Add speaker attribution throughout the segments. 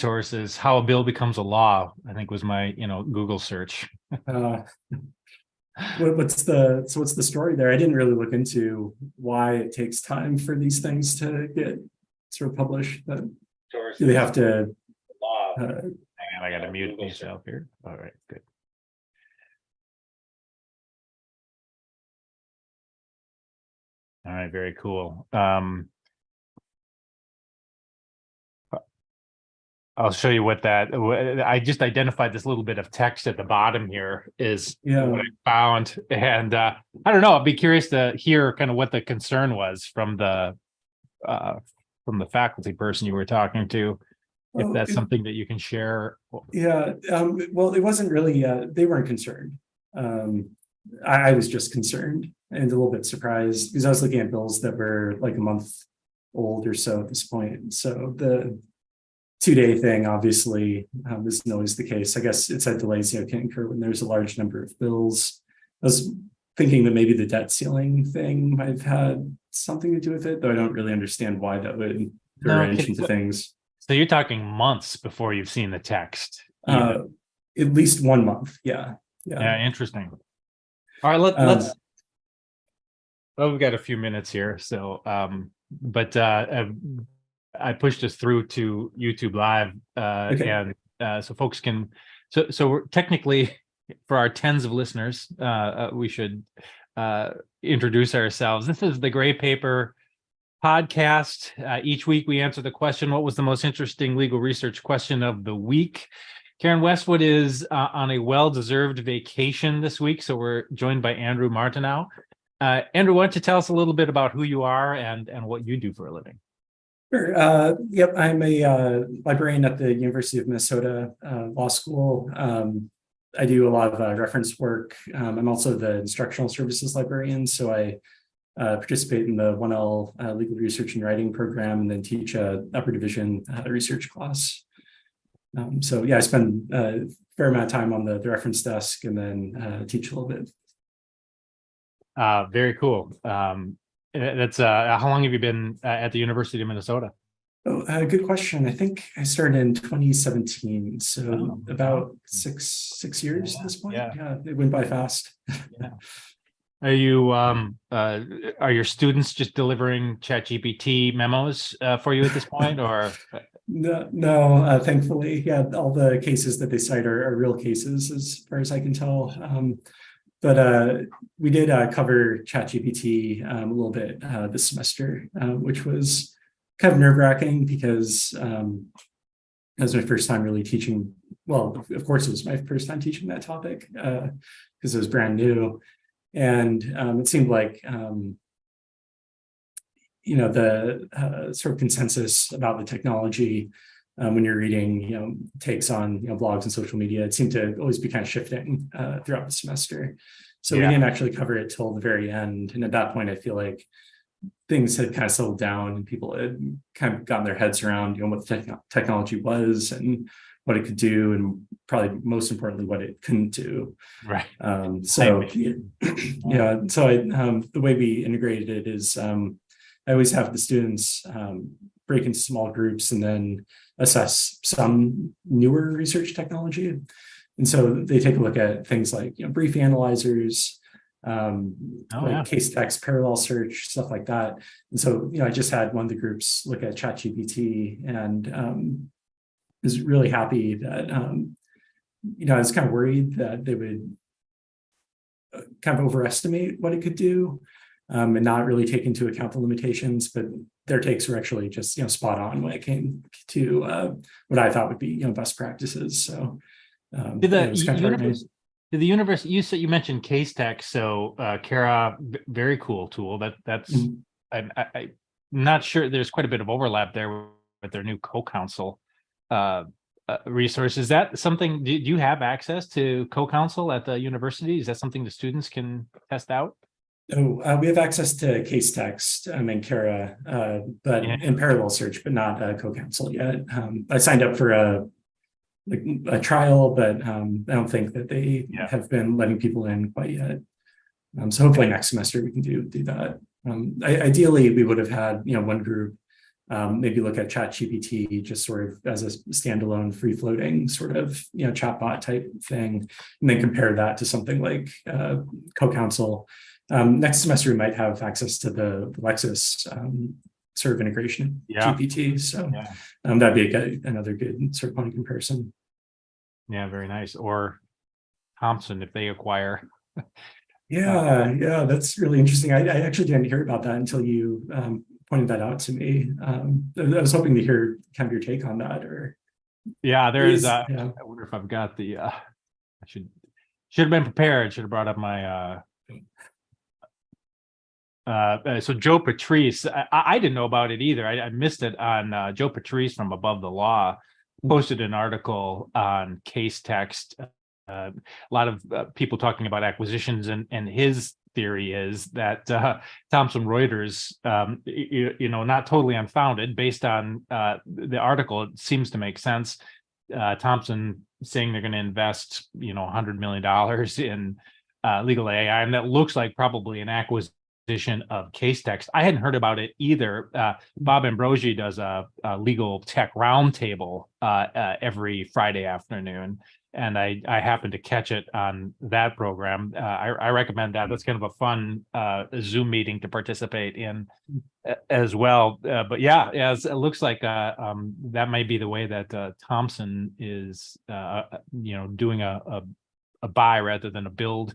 Speaker 1: resources, how a bill becomes a law, I think was my, Google search.
Speaker 2: Uh, what's the story there? I didn't really look into why it takes time for these things to get sort of published. But do they have to?
Speaker 1: Hang on, I got to mute myself here. All right, good. All right, very cool. I'll show you what I just identified this little bit of text at the bottom here is what I found. And I don't know, I'd be curious to hear kind of what the concern was from the faculty person you were talking to, if that's something that you can share.
Speaker 2: Yeah, well, it wasn't really, they weren't concerned. I was just concerned and a little bit surprised because I was looking at bills that were like a month old or so at this point. So the 2-day thing obviously isn't always the case. I guess it said delays can occur when there's a large number of bills. I was thinking that maybe the debt ceiling thing might have had something to do with it, though I don't really understand why that would range into things.
Speaker 1: So you're talking months before you've seen the text.
Speaker 2: At least 1 month. Yeah.
Speaker 1: Interesting. All right, let's. Well, we've got a few minutes here, so but I pushed us through to YouTube Live, and so folks can. So we're technically, for our tens of listeners, we should introduce ourselves. This is the Gray Paper podcast. Each week we answer the question, what was the most interesting legal research question of the week? Karen Westwood is on a well-deserved vacation this week, so we're joined by Andrew Martineau. Andrew, why don't you tell us a little bit about who you are and what you do for a living?
Speaker 2: Sure. Yep, I'm a librarian at the University of Minnesota Law School. I do a lot of reference work. I'm also the instructional services librarian, so I participate in the 1L legal research and writing program and then teach a upper division research class. So yeah, I spend a fair amount of time on the reference desk and then teach a little bit.
Speaker 1: Very cool. That's how long have you been at the University of Minnesota?
Speaker 2: Oh, good question. I think I started in 2017, so about six years at this point. Yeah, it went by fast.
Speaker 1: Yeah. Are you are your students just delivering ChatGPT memos for you at this point, or?
Speaker 2: No, thankfully, yeah, all the cases that they cite are real cases as far as I can tell. But we did cover ChatGPT a little bit this semester, which was kind of nerve-wracking because it was my first time really teaching. Well, of course, it was my first time teaching that topic because it was brand new. And it seemed like, the sort of consensus about the technology when you're reading, takes on, blogs and social media, it seemed to always be kind of shifting throughout the semester. So we didn't actually cover it till the very end. And at that point, I feel like things had kind of settled down and people had kind of gotten their heads around, what the technology was and what it could do, and probably most importantly, what it couldn't do.
Speaker 1: Right.
Speaker 2: So the way we integrated it is I always have the students break into small groups and then assess some newer research technology. And so they take a look at things like, brief analyzers, case text, parallel search, stuff like that. And so, I just had one of the groups look at ChatGPT and was really happy that, I was kind of worried that they would kind of overestimate what it could do and not really take into account the limitations, but their takes were actually just, spot on when it came to what I thought would be, best practices. So
Speaker 1: did the university, you mentioned case text, so Kara, very cool tool. That's I'm not sure, there's quite a bit of overlap there with their new CoCounsel resource. Is that something, do you have access to CoCounsel at the university? Is that something the students can test out?
Speaker 2: We have access to case text and Kara, but in parallel search, but not CoCounsel yet. I signed up for a trial, but I don't think that they have been letting people in quite yet. So hopefully next semester we can do that. Ideally, we would have had one group maybe look at ChatGPT just sort of as a standalone free floating sort of, chatbot type thing, and then compare that to something like CoCounsel. Next semester, we might have access to the Lexis sort of integration GPT. So that'd be another good sort of point of comparison.
Speaker 1: Yeah, very nice. Or Thomson, if they acquire.
Speaker 2: Yeah, that's really interesting. I actually didn't hear about that until you pointed that out to me. I was hoping to hear kind of your take on that. Or
Speaker 1: there's I wonder if I've got the I should have been prepared. Should have brought up my so Joe Patrice. I didn't know about it either. I missed it on Joe Patrice from Above the Law posted an article on Casetext. A lot of people talking about acquisitions, and his theory is that Thomson Reuters, not totally unfounded, based on the article, it seems to make sense. Thomson saying they're going to invest, $100 million in legal AI, and that looks like probably an acquisition of Casetext. I hadn't heard about it either. Bob Ambrogi does a legal tech roundtable every Friday afternoon. And I happened to catch it on that program. I recommend that. That's kind of a fun Zoom meeting to participate in as well. But it looks like that might be the way that Thomson is, doing a buy rather than a build.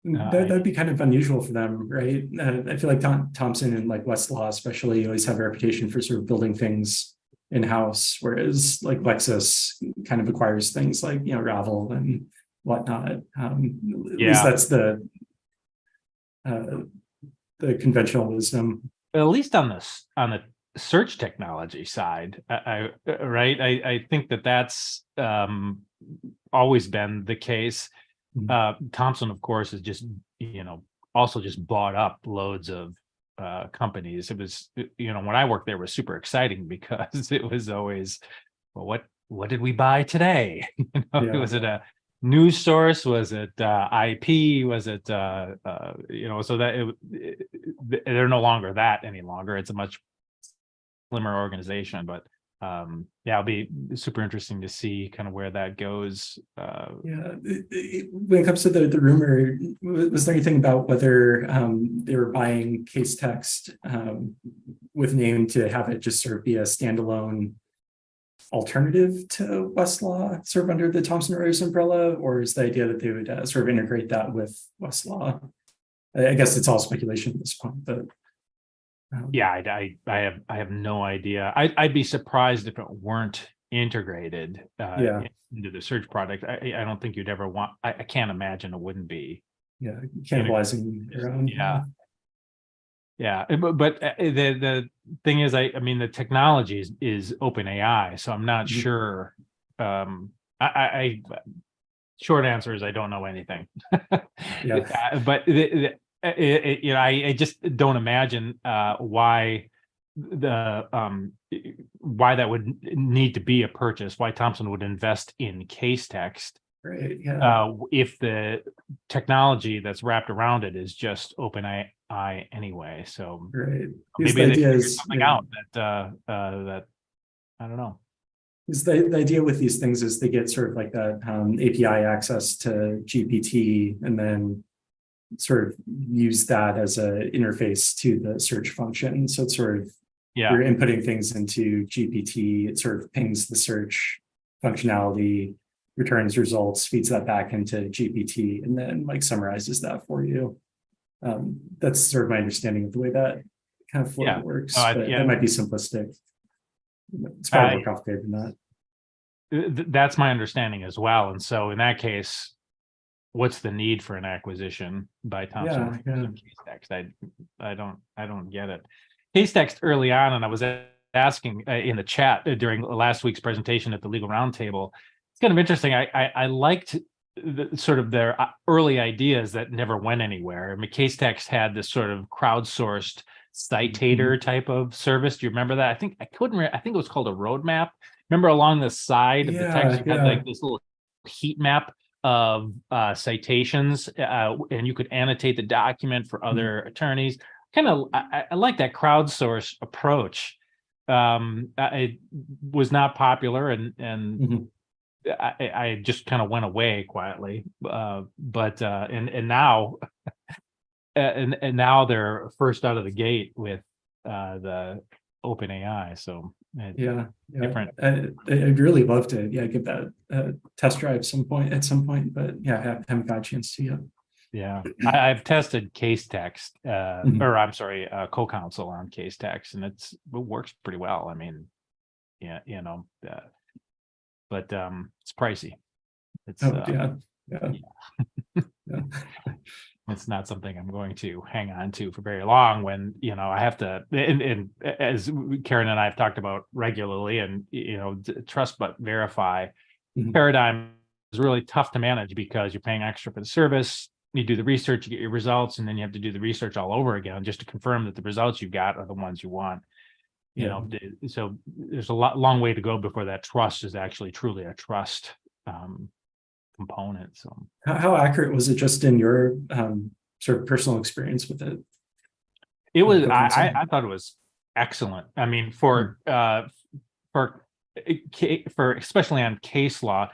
Speaker 2: That'd be kind of unusual for them, right? I feel like Thomson and like Westlaw especially always have a reputation for sort of building things in-house, whereas like Lexis kind of acquires things like Ravel and whatnot. At least that's the conventional wisdom.
Speaker 1: At least on the search technology side, I think that's always been the case. Thomson, of course, is just also just bought up loads of companies. It was, when I worked there, it was super exciting because it was always, well, what did we buy today? Was it a news source? Was it IP? Was it so that they're no longer that any longer. It's a much slimmer organization, but it'll be super interesting to see kind of where that goes.
Speaker 2: When it comes to the rumor, was there anything about whether they were buying Casetext with name to have it just sort of be a standalone alternative to Westlaw, sort of under the Thomson Reuters umbrella, or is the idea that they would sort of integrate that with Westlaw? I guess it's all speculation at this point, but.
Speaker 1: I have no idea. I'd be surprised if it weren't integrated into the search product. I don't think you'd ever want. I can't imagine it wouldn't be.
Speaker 2: Yeah, cannibalizing your own.
Speaker 1: But the thing is, I mean, the technology is open AI, so I'm not sure. I short answer is I don't know anything. But I just don't imagine why that would need to be a purchase. Why Thomson would invest in Casetext,
Speaker 2: right?
Speaker 1: If the technology that's wrapped around it is just open AI anyway. So maybe they figured something out that I don't know.
Speaker 2: Is the idea with these things is they get sort of like that API access to GPT, and then sort of use that as a interface to the search function. So it's sort of you're inputting things into GPT, it sort of pings the search functionality, returns results, feeds that back into GPT, and then like summarizes that for you. That's sort of my understanding of the way that kind of flow works. But that might be simplistic. It's probably more complicated than
Speaker 1: that. That's my understanding as well. And so in that case, what's the need for an acquisition by Thomson? Casetext? I don't get it. Casetext early on, and I was asking in the chat during last week's presentation at the Legal Roundtable. It's kind of interesting. I liked sort of their early ideas that never went anywhere. I mean, Casetext had this sort of crowdsourced citator type of service. Do you remember that? I think it was called a roadmap. Remember along the side of the text, you had like this little heat map of citations, and you could annotate the document for other attorneys. kind of I like that crowdsource approach. It was not popular, and
Speaker 2: Mhm.
Speaker 1: I just kind of went away quietly. But and now and now they're first out of the gate with the open AI. So
Speaker 2: Yeah, yeah.
Speaker 1: different.
Speaker 2: I'd really love to, yeah, give that test drive at some point, but yeah, I haven't got a chance to yet.
Speaker 1: Yeah, I've tested case text,
Speaker 2: Mhm.
Speaker 1: or I'm sorry, co-counsel on case text, and it works pretty well. I mean, yeah, but it's pricey. It's
Speaker 2: Oh, yeah, yeah, yeah.
Speaker 1: it's not something I'm going to hang on to for very long when, I have to, and as Karen and I have talked about regularly, and, trust but verify
Speaker 2: Mhm.
Speaker 1: paradigm is really tough to manage because you're paying extra for the service. You do the research, you get your results, and then you have to do the research all over again just to confirm that the results you got are the ones you want.
Speaker 2: Yeah.
Speaker 1: So there's a long way to go before that trust is actually truly a trust component. So
Speaker 2: How accurate was it just in your sort of personal experience with it?
Speaker 1: it was,
Speaker 2: Co-counsel?
Speaker 1: I thought it was excellent. I mean,
Speaker 2: Hmm.
Speaker 1: for for especially on case law,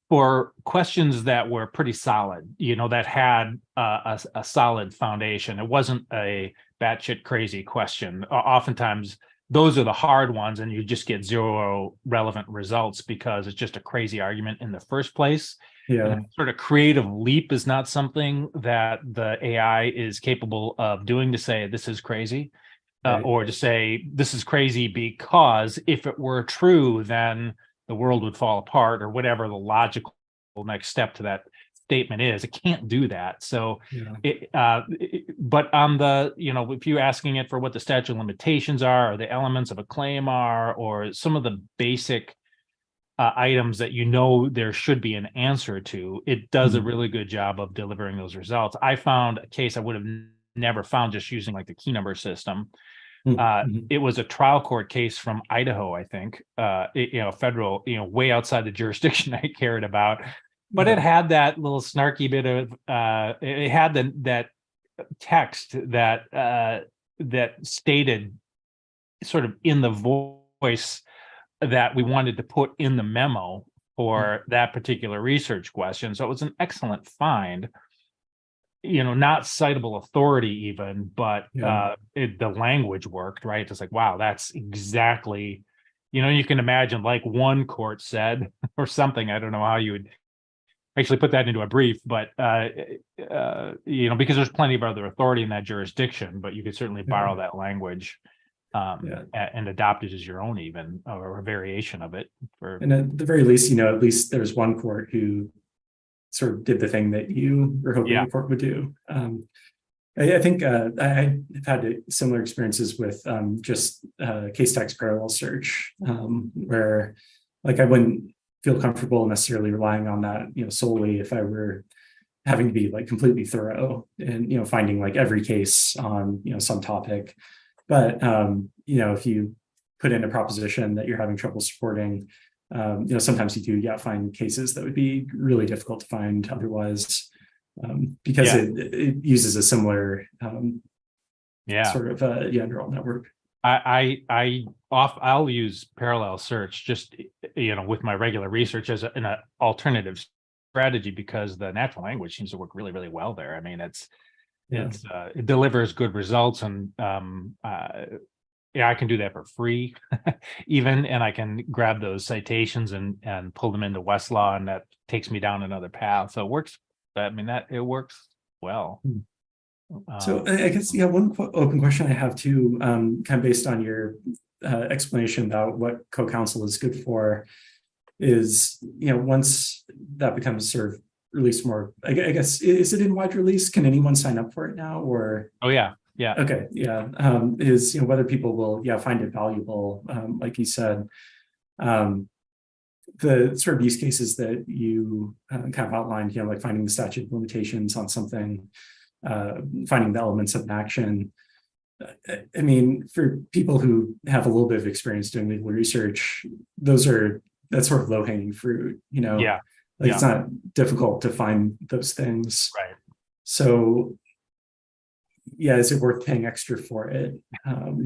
Speaker 1: for questions that were pretty solid, that had a solid foundation. It wasn't a batshit crazy question. Oftentimes, those are the hard ones, and you just get zero relevant results because it's just a crazy argument in the first place. And
Speaker 2: Yeah,
Speaker 1: that sort of creative leap is not something that the AI is capable of doing, to say this is crazy,
Speaker 2: right.
Speaker 1: or to say this is crazy because if it were true, then the world would fall apart, or whatever the logical next step to that statement is. It can't do that. So
Speaker 2: Yeah.
Speaker 1: but on the, if you're asking it for what the statute of limitations are, or the elements of a claim are, or some of the basic items that there should be an answer to, it does a
Speaker 2: Mhm.
Speaker 1: really good job of delivering those results. I found a case I would have never found just using like the key number system.
Speaker 2: Mhm.
Speaker 1: It was a trial court case from Idaho, I think, federal, way outside the jurisdiction I cared about, but it
Speaker 2: Yeah.
Speaker 1: had that little snarky bit of, it had that text that stated sort of in the voice that we wanted to put in the memo
Speaker 2: Mhm.
Speaker 1: for that particular research question. So it was an excellent find, not citable authority even, but
Speaker 2: Yeah.
Speaker 1: the language worked, right? It's like, wow, that's exactly, you can imagine like one court said or something. I don't know how you would actually put that into a brief, but because there's plenty of other authority in that jurisdiction, but you could certainly
Speaker 2: Yeah.
Speaker 1: borrow that language
Speaker 2: Yeah.
Speaker 1: and adopt it as your own, even, or a variation of it for.
Speaker 2: And at the very least, at least there's one court who sort of did the thing that you were hoping
Speaker 1: Yeah.
Speaker 2: the court would do. I think I've had similar experiences with just case text parallel search, where like I wouldn't feel comfortable necessarily relying on that, solely if I were having to be like completely thorough and finding like every case on some topic. But if you put in a proposition that you're having trouble supporting, sometimes you do, find cases that would be really difficult to find otherwise, because
Speaker 1: Yeah.
Speaker 2: it uses a similar
Speaker 1: Yeah.
Speaker 2: sort of neural network.
Speaker 1: I'll use parallel search just, with my regular research as an alternative strategy, because the natural language seems to work really, really well there. I mean,
Speaker 2: Yeah.
Speaker 1: it delivers good results, and yeah, I can do that for free even, and I can grab those citations and pull them into Westlaw, and that takes me down another path. So it works. I mean, that it works well.
Speaker 2: Hmm. So
Speaker 1: Um,
Speaker 2: I guess, one open question I have too, kind of based on your explanation about what co-counsel is good for, is, once that becomes sort of released more, I guess, is it in wide release? Can anyone sign up for it now, or?
Speaker 1: oh yeah, yeah,
Speaker 2: Okay, yeah, is, whether people will, find it valuable, like you said, um, the sort of use cases that you kind of outlined, like finding the statute of limitations on something, finding the elements of an action. I mean, for people who have a little bit of experience doing legal research, that's sort of low hanging fruit,
Speaker 1: yeah,
Speaker 2: like it's
Speaker 1: yeah,
Speaker 2: not difficult to find those things.
Speaker 1: right.
Speaker 2: So yeah, is it worth paying extra for it?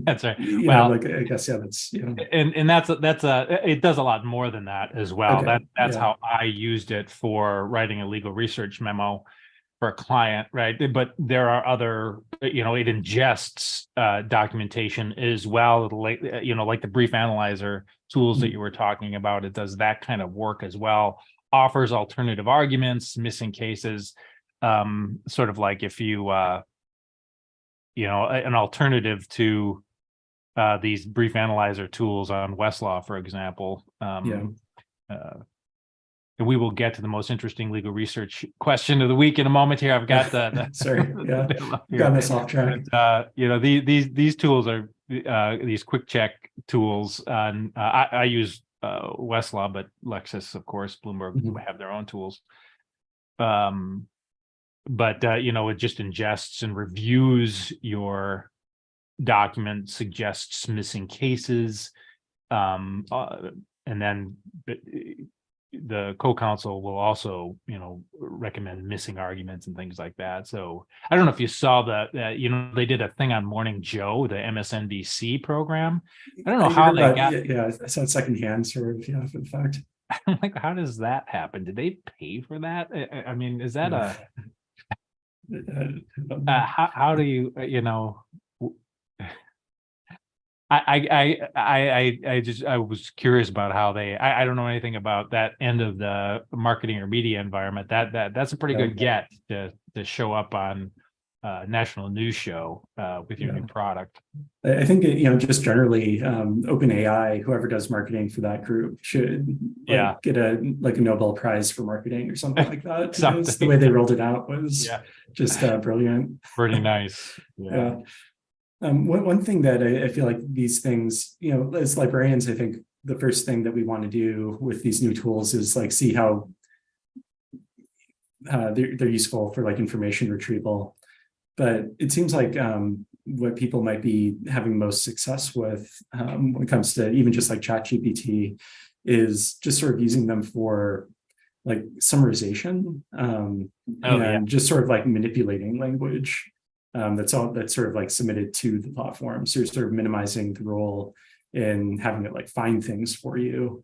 Speaker 1: That's right.
Speaker 2: You know,
Speaker 1: Well,
Speaker 2: like, I guess, yeah, that's, you know,
Speaker 1: and that's it does a lot more than that as well.
Speaker 2: okay,
Speaker 1: That's
Speaker 2: yeah.
Speaker 1: how I used it for writing a legal research memo for a client, right? But there are other, you know, it ingests documentation as well, like, you know, like the brief analyzer tools that
Speaker 2: Mm,
Speaker 1: you were talking about. It does that kind of work as well, offers alternative arguments, missing cases, sort of like if you you know, an alternative to these brief analyzer tools on Westlaw, for example.
Speaker 2: yeah,
Speaker 1: Uh, and we will get to the most interesting legal research question of the week in a moment here. I've got
Speaker 2: sorry,
Speaker 1: the
Speaker 2: yeah,
Speaker 1: bill up
Speaker 2: got
Speaker 1: here.
Speaker 2: us off track.
Speaker 1: But, you know, these tools are these quick check tools. And I use Westlaw, but Lexis, of course, Bloomberg
Speaker 2: Mhm.
Speaker 1: have their own tools. But you know, it just ingests and reviews your document, suggests missing cases, and then the co-counsel will also, you know, recommend missing arguments and things like that. So I don't know if you saw that, you know, they did a thing on Morning Joe, the MSNBC program. I don't know
Speaker 2: I
Speaker 1: how
Speaker 2: heard
Speaker 1: they
Speaker 2: about,
Speaker 1: got.
Speaker 2: yeah, yeah, I saw it secondhand, sort of, yeah, for the fact.
Speaker 1: I'm like, how does that happen? Did they pay for that? I mean, is that
Speaker 2: Yeah.
Speaker 1: a
Speaker 2: I don't know.
Speaker 1: how do you, you know? I just I was curious about how they I don't know anything about that end of the marketing or media environment. That's a pretty
Speaker 2: Yeah,
Speaker 1: good get to show up on national news show with your
Speaker 2: yeah.
Speaker 1: new product.
Speaker 2: I think, you know, just generally, OpenAI, whoever does marketing for that group should
Speaker 1: Yeah,
Speaker 2: like get a Nobel Prize for marketing or something like that, because the
Speaker 1: something.
Speaker 2: way they rolled it out was
Speaker 1: Yeah,
Speaker 2: just brilliant.
Speaker 1: pretty nice. Yeah,
Speaker 2: Yeah. One thing that I feel like these things, you know, as librarians, I think the first thing that we want to do with these new tools is like see how they're useful for like information retrieval. But it seems like what people might be having most success with when it comes to even just like ChatGPT is just sort of using them for like summarization,
Speaker 1: oh yeah,
Speaker 2: and just sort of like manipulating language that's all that's sort of like submitted to the platform. So you're sort of minimizing the role in having it like find things for you,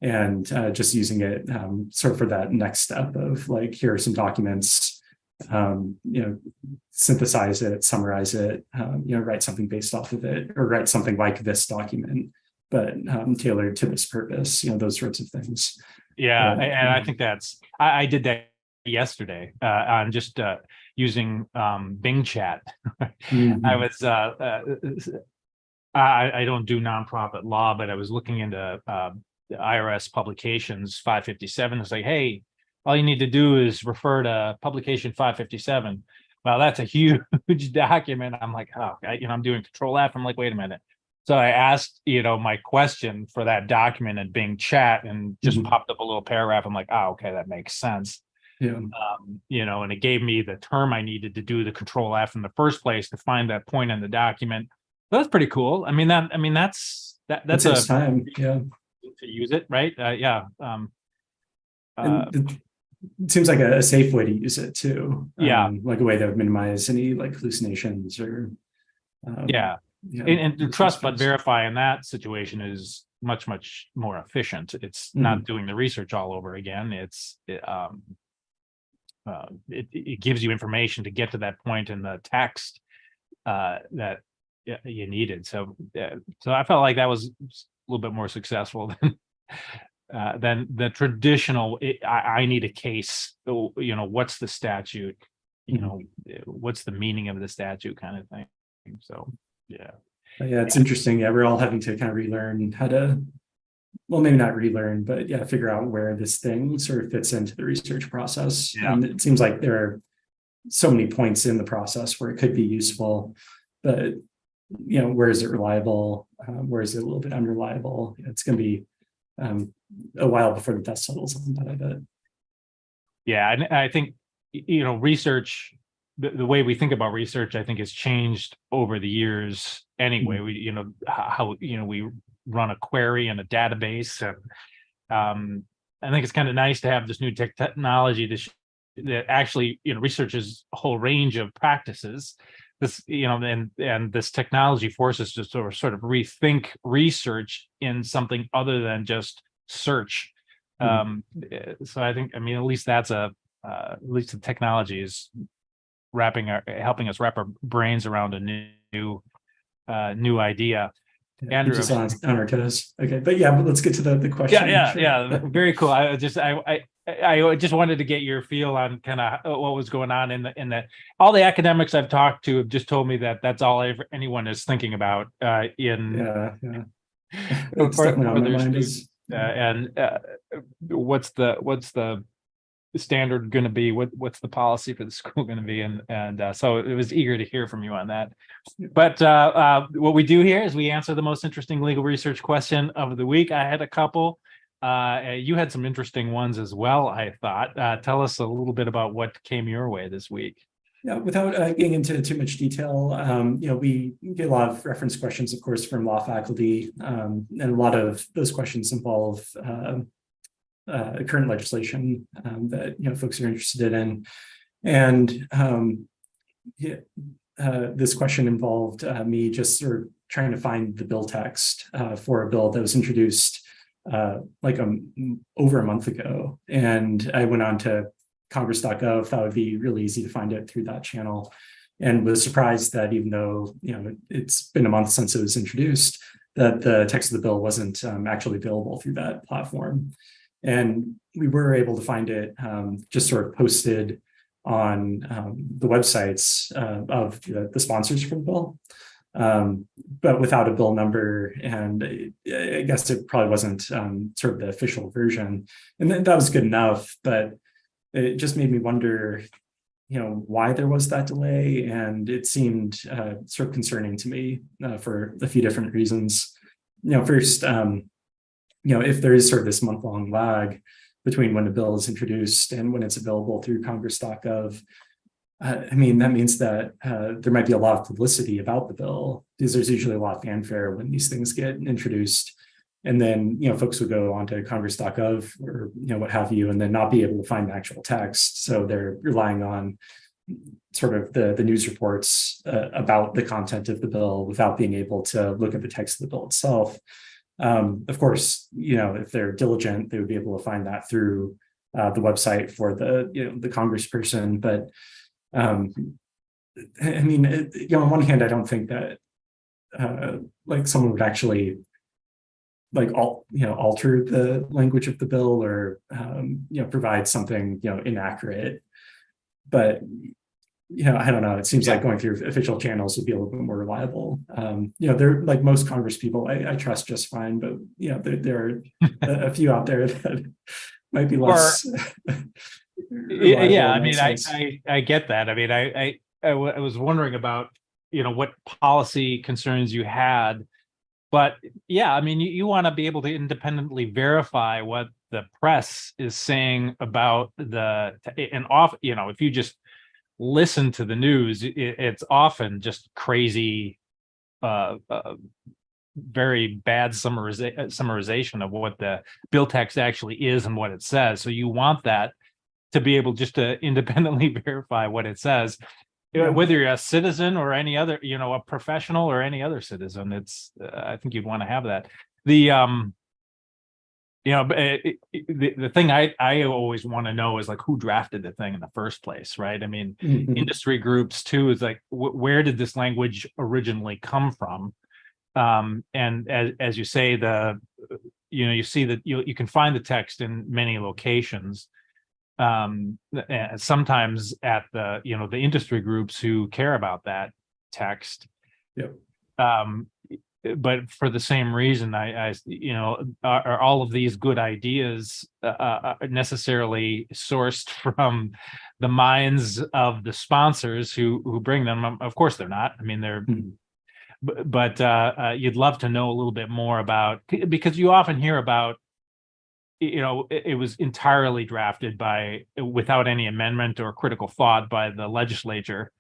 Speaker 2: and just using it sort of for that next step of like, here are some documents, you know, synthesize it, summarize it, you know, write something based off of it, or write something like this document, but tailored to this purpose, you know, those sorts of things.
Speaker 1: yeah,
Speaker 2: But,
Speaker 1: and I think that's I did that yesterday on just using Bing Chat. I
Speaker 2: mhm,
Speaker 1: was I don't do nonprofit law, but I was looking into the IRS publications 557. It's like, hey, all you need to do is refer to publication 557. Well, that's a huge document. I'm like, oh, you know, I'm doing Control F. I'm like, wait a minute. So I asked, you know, my question for that document in Bing Chat, and just
Speaker 2: mhm,
Speaker 1: popped up a little paragraph. I'm like, oh, okay, that makes sense.
Speaker 2: yeah,
Speaker 1: You know, and it gave me the term I needed to do the Control F in the first place to find that point in the document. That's pretty cool. I mean,
Speaker 2: it
Speaker 1: that's
Speaker 2: saves
Speaker 1: a
Speaker 2: time, yeah.
Speaker 1: to use it, right? Yeah. Uh,
Speaker 2: And it seems like a safe way to use it too,
Speaker 1: yeah,
Speaker 2: like a way that would minimize any like hallucinations or um,
Speaker 1: yeah.
Speaker 2: yeah,
Speaker 1: And to
Speaker 2: those sorts
Speaker 1: trust
Speaker 2: of
Speaker 1: but
Speaker 2: things.
Speaker 1: verify in that situation is much more efficient. It's not
Speaker 2: Mhm,
Speaker 1: doing the research all over again. It gives you information to get to that point in the text that you needed. So, so I felt like that was a little bit more successful than the traditional. I need a case. You know, what's the statute? You
Speaker 2: mhm.
Speaker 1: know, what's the meaning of the statute, kind of thing. So, yeah,
Speaker 2: But yeah, it's
Speaker 1: yeah,
Speaker 2: interesting. Yeah, we're all having to kind of relearn how to, well, maybe not relearn, but yeah, figure out where this thing sort of fits into the research process.
Speaker 1: yeah,
Speaker 2: And it seems like there are so many points in the process where it could be useful, but you know, where is it reliable? Where is it a little bit unreliable? It's going to be um, a while before the dust settles on that, I bet.
Speaker 1: yeah. And I think you know, research. The way we think about research, I think, has changed over the years. Anyway,
Speaker 2: Mhm.
Speaker 1: we you know how you know we run a query and a database. I think it's kind of nice to have this new technology that actually, you know, researches a whole range of practices this, and this technology forces us to sort of rethink research in something other than just search. So I think, at least that's at least the technology is helping us wrap our brains around a new idea. Andrew,
Speaker 2: just on our toes. Okay, but let's get to the question.
Speaker 1: Yeah, very cool. I just wanted to get your feel on kind of what was going on in the all the academics I've talked to have just told me that that's all anyone is thinking about
Speaker 2: It's definitely on my mind
Speaker 1: what's the standard going to be, what's the policy for the school going to be, and so it was eager to hear from you on that. But what we do here is we answer the most interesting legal research question of the week. I had a couple. You had some interesting ones as well, I thought. Tell us a little bit about what came your way this week.
Speaker 2: Yeah, without getting into too much detail, we get a lot of reference questions, of course, from law faculty, and a lot of those questions involve current legislation that folks are interested in, and this question involved me just sort of trying to find the bill text for a bill that was introduced over a month ago, and I went on to Congress.gov. That would be really easy to find it through that channel, and was surprised that even though it's been a month since it was introduced, that the text of the bill wasn't actually available through that platform. And we were able to find it just sort of posted on the websites of the sponsors for the bill, but without a bill number. And I guess it probably wasn't sort of the official version. And that was good enough, but it just made me wonder, why there was that delay. And it seemed sort of concerning to me for a few different reasons. First, if there is sort of this month-long lag between when a bill is introduced and when it's available through Congress.gov, that means that there might be a lot of publicity about the bill, because there's usually a lot of fanfare when these things get introduced. And then, folks would go onto Congress.gov or, what have you, and then not be able to find the actual text. So they're relying on sort of the news reports about the content of the bill without being able to look at the text of the bill itself. Of course, if they're diligent, they would be able to find that through the website for the congressperson. But on one hand, I don't think that someone would actually alter the language of the bill or provide something inaccurate. But I don't know. It seems like going through official channels would be a little bit more reliable. They're like most Congress people, I trust just fine, but there are a few out there that might be less.
Speaker 1: I get that. I was wondering about what policy concerns you had, but you want to be able to independently verify what the press is saying about if you just listen to the news, it's often just crazy, very bad summarization of what the bill text actually is and what it says. So you want that to be able just to independently verify what it says, whether you're a citizen or any other, a professional or any other citizen. It's I think you'd want to have that. The thing I always want to know is who drafted the thing in the first place, right? Industry groups too is where did this language originally come from? And as you say, you see that you can find the text in many locations. Sometimes at the industry groups who care about that text.
Speaker 2: Yep.
Speaker 1: But for the same reason, are all of these good ideas necessarily sourced from the minds of the sponsors who bring them? Of course, they're not. They're, but you'd love to know a little bit more about, because you often hear about, it was entirely drafted without any amendment or critical thought by the legislature.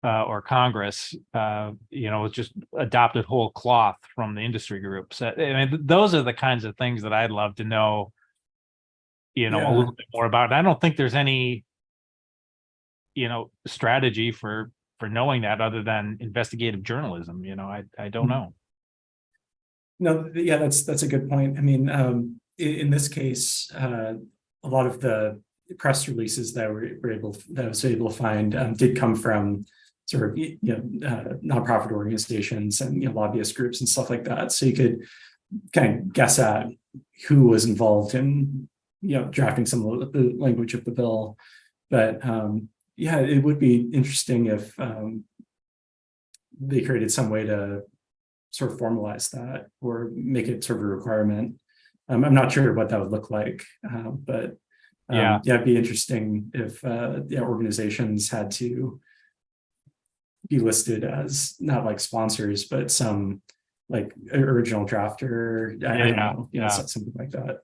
Speaker 1: Or Congress, it's just adopted whole cloth from the industry groups. Those are the kinds of things that I'd love to know, a little bit more about. I don't think there's any, strategy for for knowing that other than investigative journalism. I don't know.
Speaker 2: No, yeah, that's a good point. I mean, in this case, a lot of the press releases that I was able to find did come from sort of nonprofit organizations and lobbyist groups and stuff like that. So you could kind of guess at who was involved in drafting some of the language of the bill. But yeah, it would be interesting if they created some way to sort of formalize that or make it sort of a requirement. I'm not sure what that would look like, but yeah, it'd be interesting if organizations had to be listed as not like sponsors, but some like original drafter. I don't know, something like that.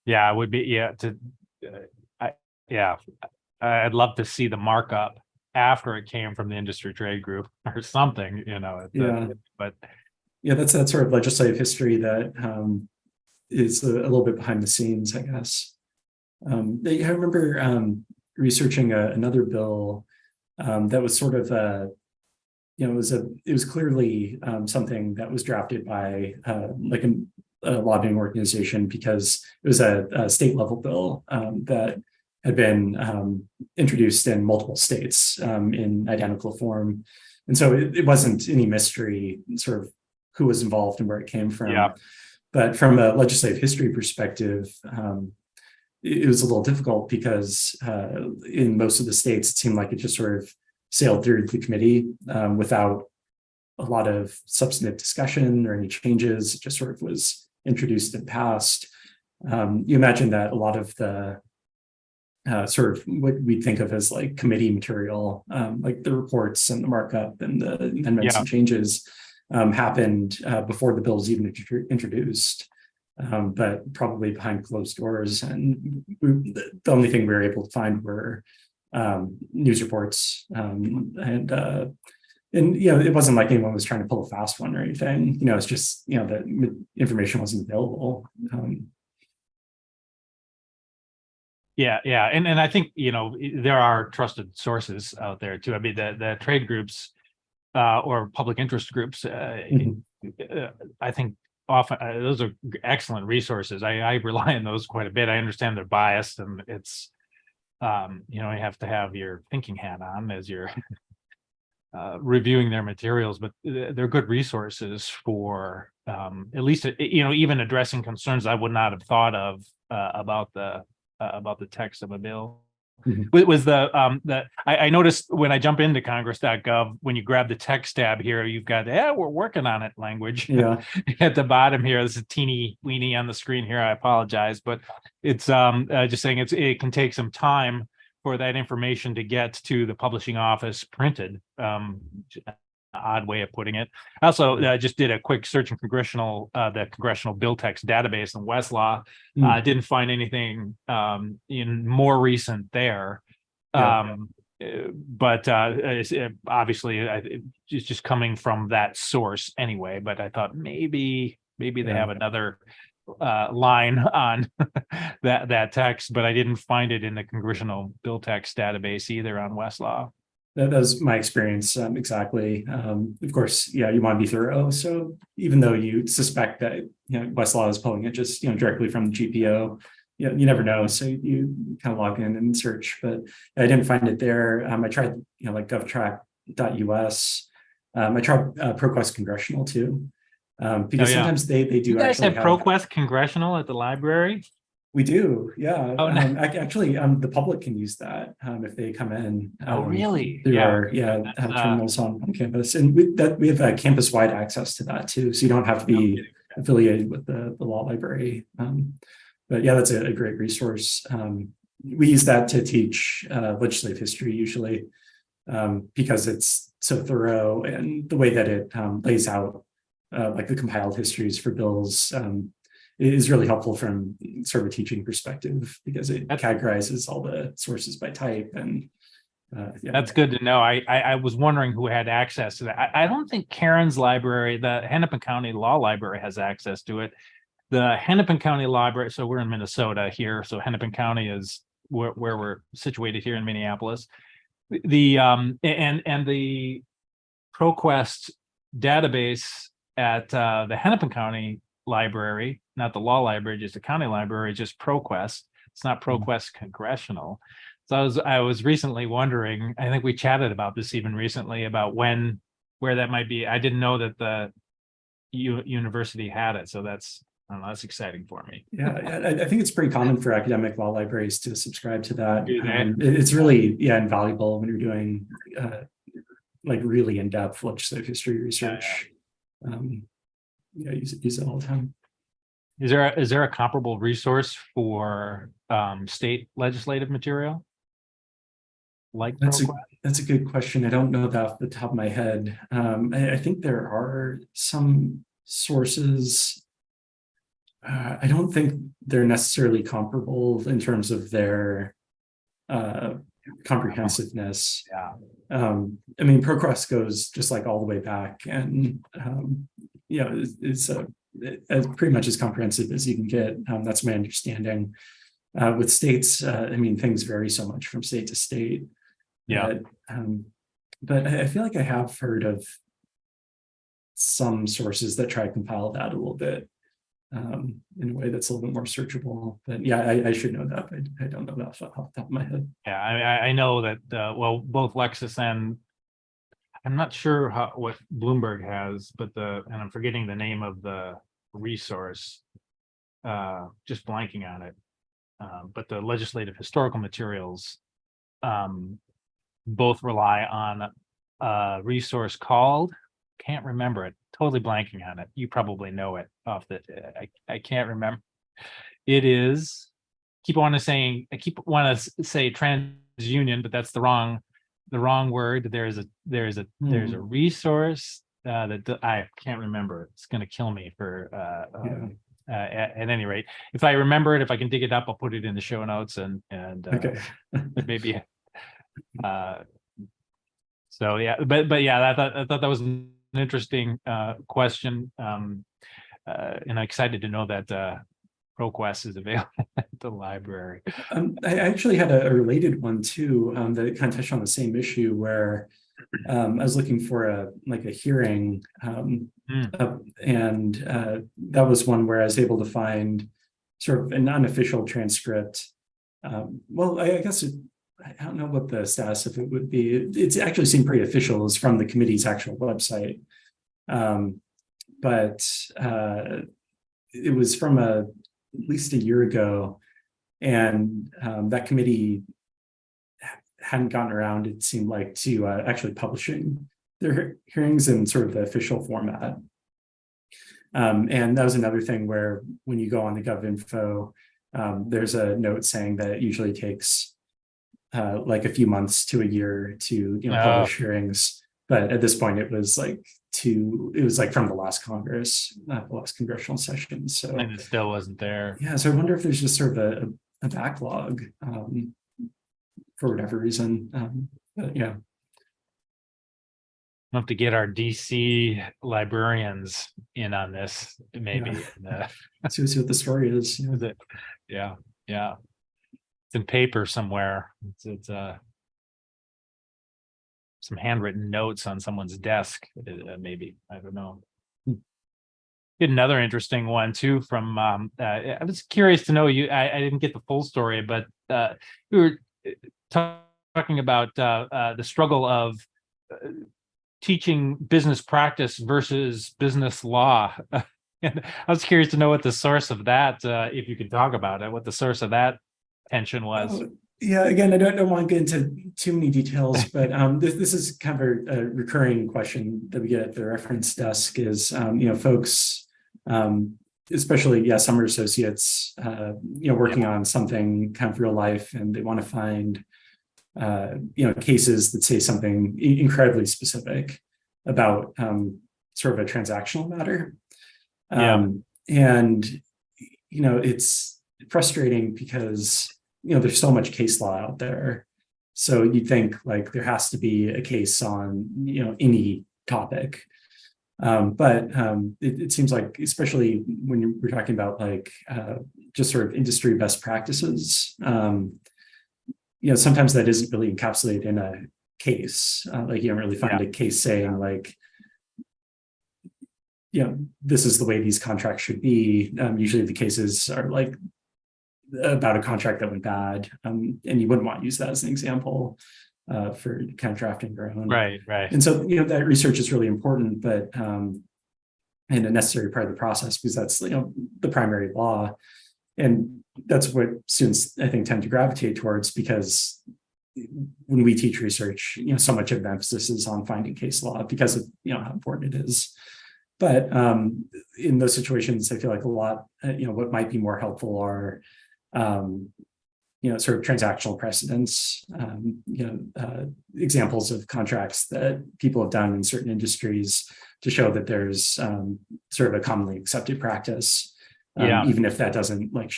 Speaker 1: Yeah, it would be, I'd love to see the markup after it came from the industry trade group or something, but
Speaker 2: yeah, that's that sort of legislative history that is a little bit behind the scenes, I guess. I remember researching another bill that was sort of it was clearly something that was drafted by like a lobbying organization, because it was a state level bill that had been introduced in multiple states in identical form. And so it wasn't any mystery sort of who was involved and where it came from.
Speaker 1: Yeah.
Speaker 2: But from a legislative history perspective, it was a little difficult because in most of the states, it seemed like it just sort of sailed through the committee without a lot of substantive discussion or any changes. It just sort of was introduced and passed. You imagine that a lot of the sort of what we think of as like committee material, like the reports and the markup and the amendments and changes happened before the bill was even introduced, but probably behind closed doors. And the only thing we were able to find were news reports, and it wasn't like anyone was trying to pull a fast one or anything. It's just the information wasn't available.
Speaker 1: Yeah. And I think, there are trusted sources out there too. I mean, the trade groups or public interest groups, I think often those are excellent resources. I rely on those quite a bit. I understand they're biased, and it's, you have to have your thinking hat on as you're reviewing their materials, but they're good resources for at least, even addressing concerns I would not have thought of about the text of a bill. Was I noticed when I jump into congress.gov, when you grab the text tab here, you've got we're working on it language at the bottom here. This is teeny weeny on the screen here. I apologize, but it's just saying it can take some time for that information to get to the publishing office printed. Odd way of putting it. I also just did a quick search in the congressional bill text database in Westlaw. Didn't find anything in more recent there. But obviously it's just coming from that source anyway. But I thought maybe they have another line on that text, but I didn't find it in the congressional bill text database either on Westlaw.
Speaker 2: That was my experience exactly. Of course, you want to be thorough. So even though you suspect that Westlaw is pulling it just directly from the GPO, you never know. So you kind of log in and search, but I didn't find it there. I tried like govtrack.us. I tried ProQuest Congressional too, because sometimes they do.
Speaker 1: You guys have ProQuest Congressional at the library?
Speaker 2: We do, yeah.
Speaker 1: Oh, no.
Speaker 2: Actually, the public can use that if they come in.
Speaker 1: Oh, really?
Speaker 2: There are terminals on campus, and we have campus-wide access to that too. So you don't have to be affiliated with the law library. But yeah, that's a great resource. We use that to teach legislative history usually, because it's so thorough, and the way that it lays out like the compiled histories for bills. Is really helpful from sort of a teaching perspective, because it categorizes all the sources by type. And
Speaker 1: that's good to know. I was wondering who had access to that. I don't think Karen's library, the Hennepin County Law Library, has access to it. The Hennepin County Library, so we're in Minnesota here, so Hennepin County is where we're situated here in Minneapolis. and the ProQuest database at the Hennepin County Library, not the law library, just the county library, just ProQuest. It's not ProQuest Congressional. So I was recently wondering, I think we chatted about this even recently, about where that might be. I didn't know that the university had it, so that's, I don't know, that's exciting for me.
Speaker 2: Yeah, I think it's pretty common for academic law libraries to subscribe to that.
Speaker 1: Do they?
Speaker 2: It's really, invaluable when you're doing like really in-depth legislative history research. Use it all the time.
Speaker 1: Is there a comparable resource for state legislative material? Like
Speaker 2: That's a good question. I don't know that off the top of my head. I think there are some sources. I don't think they're necessarily comparable in terms of their comprehensiveness.
Speaker 1: Yeah.
Speaker 2: I mean, ProQuest goes just like all the way back, and it's pretty much as comprehensive as you can get. That's my understanding. With states, I mean, things vary so much from state to state.
Speaker 1: Yeah.
Speaker 2: But I feel like I have heard of some sources that try to compile that a little bit in a way that's a little bit more searchable. But yeah, I should know that. I don't know that off the top of my head.
Speaker 1: Yeah, I know that well, both Lexis and I'm not sure what Bloomberg has, but and I'm forgetting the name of the resource, just blanking on it. But the legislative historical materials both rely on a resource called, can't remember it, totally blanking on it. You probably know it off the, I can't remember. It is, I keep want to say TransUnion, but that's the wrong word. There's a resource that I can't remember. It's going to kill me for at any rate. If I remember it, if I can dig it up, I'll put it in the show notes and
Speaker 2: Okay.
Speaker 1: maybe. So yeah, but yeah, I thought that was an interesting question, and I'm excited to know that ProQuest is available at the library.
Speaker 2: I actually had a related one too, that kind of touched on the same issue, where I was looking for a hearing, and that was one where I was able to find sort of an unofficial transcript. Well, I guess I don't know what the status of it would be. It actually seemed pretty official. It's from the committee's actual website, but it was from at least a year ago, and that committee hadn't gotten around, it seemed like, to actually publishing their hearings in sort of the official format. And that was another thing where when you go on the GovInfo, there's a note saying that it usually takes like a few months to a year to publish hearings. But at this point, it was like from the last Congress, the last congressional session. So
Speaker 1: and it still wasn't there.
Speaker 2: Yeah, so I wonder if there's just sort of a backlog for whatever reason. But yeah.
Speaker 1: We'll have to get our DC librarians in on this, maybe.
Speaker 2: Yeah. See what the story is.
Speaker 1: Yeah. It's in paper somewhere. It's some handwritten notes on someone's desk, maybe. I don't know. Did another interesting one too from I was curious to know, I didn't get the full story, but we were talking about the struggle of teaching business practice versus business law. And I was curious to know what the source of that, if you could talk about it, what the source of that tension was.
Speaker 2: Yeah, again, I don't want to get into too many details, but this is kind of a recurring question that we get at the reference desk is, folks, especially, summer associates, working on something kind of real life, and they want to find, cases that say something incredibly specific about sort of a transactional matter. And, it's frustrating because, there's so much case law out there. So you'd think like there has to be a case on, any topic. But it seems like, especially when we're talking about just sort of industry best practices, sometimes that isn't really encapsulated case. Like you don't really find
Speaker 1: Yeah.
Speaker 2: a case saying like, this is the way these contracts should be. Usually the cases are like about a contract that went bad, and you wouldn't want to use that as an example for kind of drafting your own.
Speaker 1: Right.
Speaker 2: And so, that research is really important, but and a necessary part of the process, because that's, the primary law. And that's what students, I think, tend to gravitate towards, because when we teach research, so much of the emphasis is on finding case law because of, how important it is. But in those situations, I feel like a lot, what might be more helpful are, sort of transactional precedents, examples of contracts that people have done in certain industries to show that there's sort of a commonly accepted practice, even if that doesn't like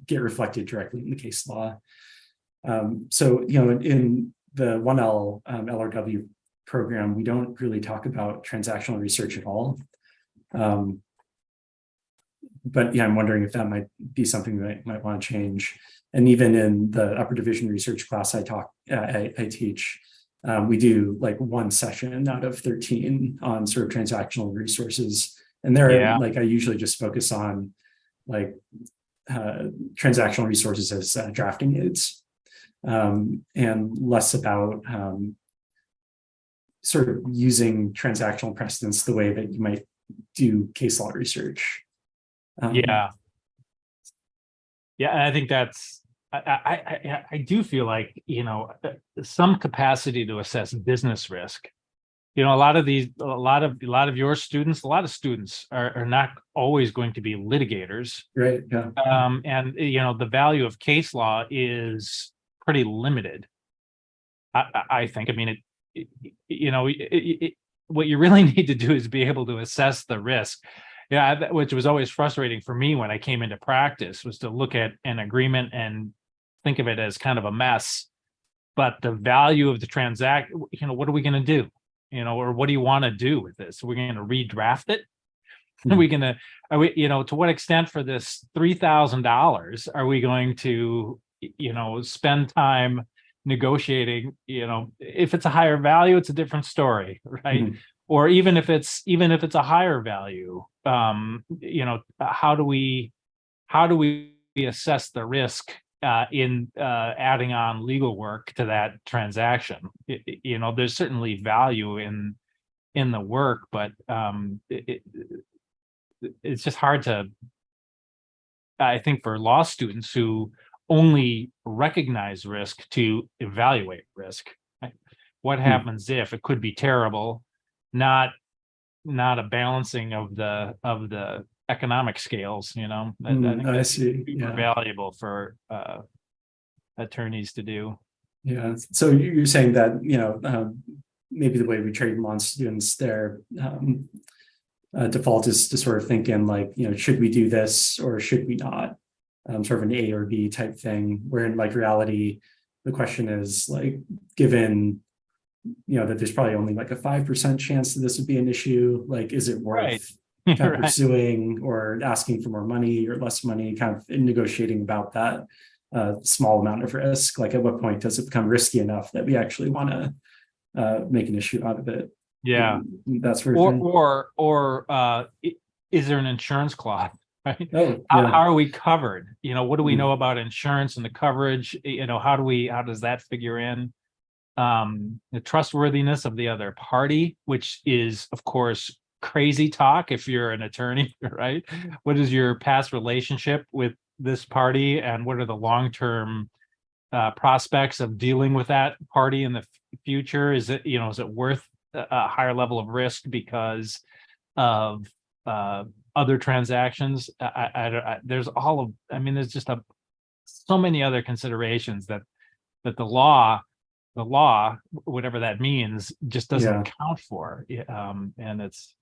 Speaker 2: get reflected directly in the case law. So, in the 1L LRW program, we don't really talk about transactional research at all. But I'm wondering if that might be something that I might want to change. And even in the upper division research class I teach, we do like one session out of 13 on sort of transactional resources. And there, like I usually just focus on like transactional resources as drafting aids, and less about sort of using transactional precedents the way that you might do case law research.
Speaker 1: And I think that's, I do feel like, some capacity to assess business risk. A lot of your students, a lot of students are not always going to be litigators.
Speaker 2: Right. Yeah.
Speaker 1: And the value of case law is pretty limited. I think. I mean, what you really need to do is be able to assess the risk. Which was always frustrating for me when I came into practice, was to look at an agreement and think of it as kind of a mess. But the value of the transaction, what are we going to do? Or what do you want to do with this? We're going to redraft it. Are we to what extent for this $3,000 are we going to, spend time negotiating? If it's a higher value, it's a different story, right? Or even if it's a higher value, how do we assess the risk in adding on legal work to that transaction? There's certainly value in the work, but it's just hard to, I think, for law students who only recognize risk to evaluate risk. What happens if it could be terrible? Not a balancing of the economic scales, I think that's super valuable for attorneys to do.
Speaker 2: Yeah. So you're saying that, maybe the way we train law students, their default is to sort of think in like, should we do this or should we not? Sort of an A or B type thing, where in like reality, the question is like, given that there's probably only like a 5% chance that this would be an issue. Like, is it worth kind of pursuing or asking for more money or less money, kind of negotiating about that small amount of risk? Like, at what point does it become risky enough that we actually want to make an issue out of it?
Speaker 1: Yeah.
Speaker 2: That's where.
Speaker 1: Or is there an insurance clause? Right? How are we covered? What do we know about insurance and the coverage? How does that figure in? The trustworthiness of the other party, which is, of course, crazy talk if you're an attorney, right? What is your past relationship with this party, and what are the long-term prospects of dealing with that party in the future? Is it worth a higher level of risk because of other transactions? There's just so many other considerations that the law, whatever that means, just doesn't account for. And it's,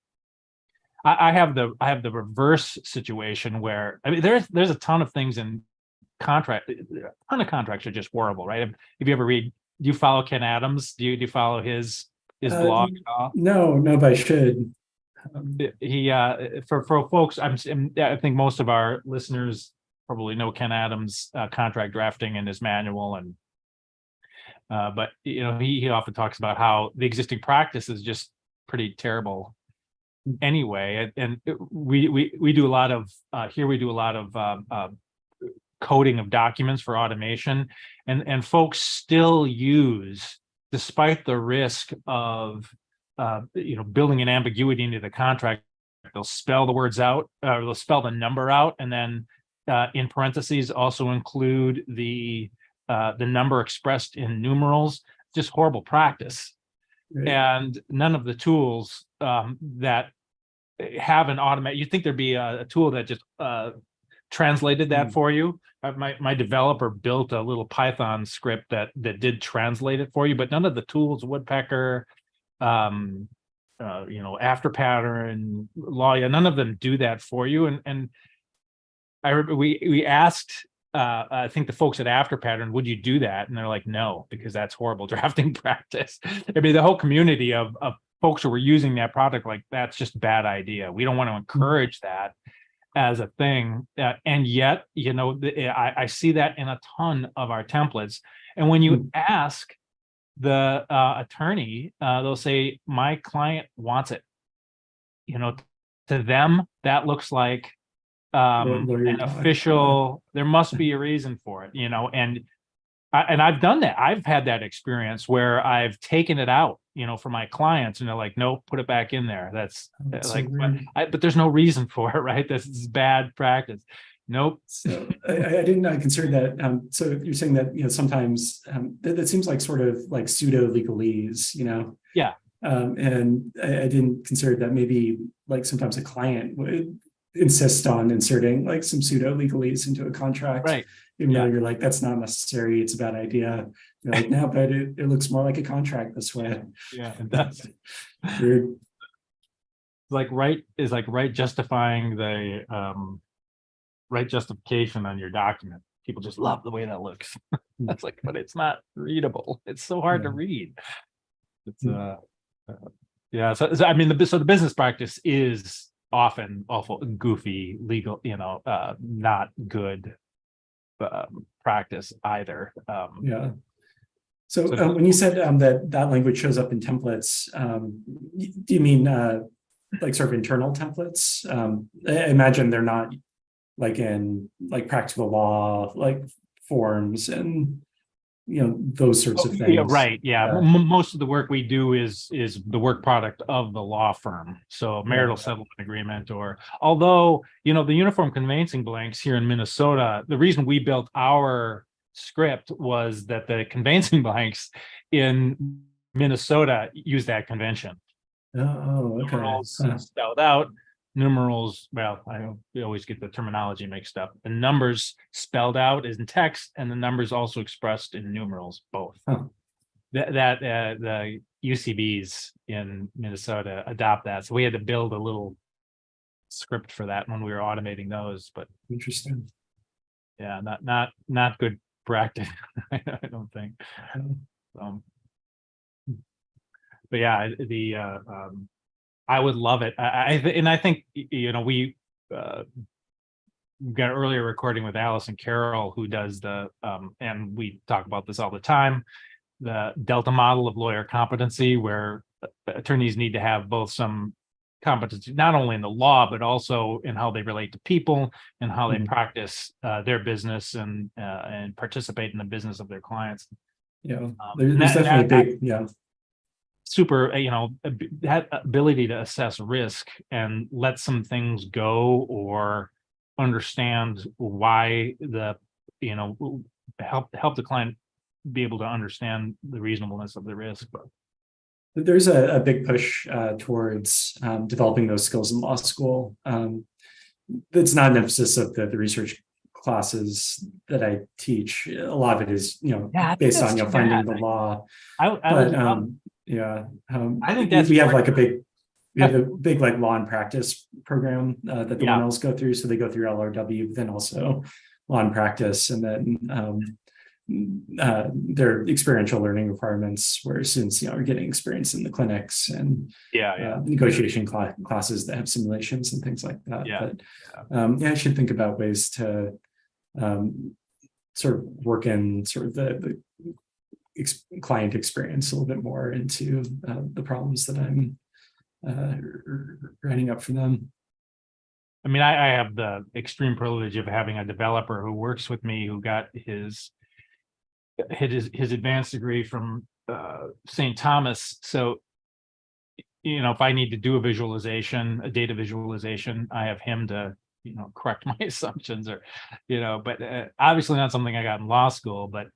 Speaker 1: I have the reverse situation where, there's a ton of things in contract. A ton of contracts are just horrible, right? If you ever read, do you follow Ken Adams? Do you follow his blog at all?
Speaker 2: No, but I should.
Speaker 1: He for folks, I think most of our listeners probably know Ken Adams' contract drafting and his manual, and But he often talks about how the existing practice is just pretty terrible anyway. And we do a lot of here we do a lot of coding of documents for automation, and folks still use, despite the risk of building an ambiguity into the contract, they'll spell the words out, or they'll spell the number out, and then in parentheses also include the number expressed in numerals. Just horrible practice.
Speaker 2: Right.
Speaker 1: And none of the tools that have an automate, you'd think there'd be a tool that just translated that for you. My developer built a little Python script that did translate it for you, but none of the tools, Woodpecker, Afterpattern, Lawya, none of them do that for you. And we asked, I think the folks at Afterpattern, would you do that? And they're like, no, because that's horrible drafting practice. I mean, the whole community of folks who were using that product, like, that's just a bad idea. We don't want to encourage that as a thing. And yet, I see that in a ton of our templates. And when you ask the attorney, they'll say, my client wants it. To them, that looks like an official, there must be a reason for it, and I've done that. I've had that experience where I've taken it out, for my clients, and they're like, no, put it back in there. That's like, but there's no reason for it, right? This is bad practice. Nope.
Speaker 2: So I didn't consider that. So you're saying that, sometimes that seems like sort of like pseudo legalese,
Speaker 1: Yeah.
Speaker 2: And I didn't consider that maybe like sometimes a client would insist on inserting like some pseudo legalese into a contract,
Speaker 1: right?
Speaker 2: Even though you're like, that's not necessary, it's a bad idea. You're like, no, but it looks more like a contract this way.
Speaker 1: Yeah, it does.
Speaker 2: Weird.
Speaker 1: Right justifying the right justification on your document. People just love the way that looks. That's like, but it's not readable. It's so hard to read. It's yeah. So I mean, the business practice is often awful, goofy, legal, not good practice either.
Speaker 2: Yeah. So when you said that language shows up in templates, do you mean like sort of internal templates? I imagine they're not like in like practical law, like forms and those sorts of things.
Speaker 1: Yeah, right. Yeah. Most of the work we do is the work product of the law firm. So marital settlement agreement, or although, the uniform conveyancing blanks here in Minnesota, the reason we built our script was that the conveyancing blanks in Minnesota use that convention.
Speaker 2: Oh, okay.
Speaker 1: Numerals spelled out, numerals, well, we always get the terminology mixed up. The numbers spelled out is in text, and the numbers also expressed in numerals, both. The UCBs in Minnesota adopt that, so we had to build a little script for that when we were automating those. But
Speaker 2: interesting.
Speaker 1: Yeah, not good practice. I don't think. But yeah, I would love it. I think we got an earlier recording with Allison Carroll, who does and we talk about this all the time, the Delta model of lawyer competency, where attorneys need to have both some competency, not only in the law, but also in how they relate to people and how they practice their business and participate in the business of their clients.
Speaker 2: Yeah, there's definitely big,
Speaker 1: super, that ability to assess risk and let some things go, or understand why help the client be able to understand the reasonableness of the risk. But
Speaker 2: there's a big push towards developing those skills in law school. That's not an emphasis of the research classes that I teach. A lot of it is, based on finding the law. I think we have like a big like law and practice program that the Winnells go through. So they go through LRW, but then also law and practice, and then their experiential learning requirements, where students are getting experience in the clinics and negotiation classes that have simulations and things like that. But I should think about ways to sort of work in sort of the client experience a little bit more into the problems that I'm writing up for them.
Speaker 1: I mean, I have the extreme privilege of having a developer who works with me who got his advanced degree from St. Thomas. So, you know, if I need to do a visualization, a data visualization, I have him to, you know, correct my assumptions, or, you know, but obviously not something I got in law school, but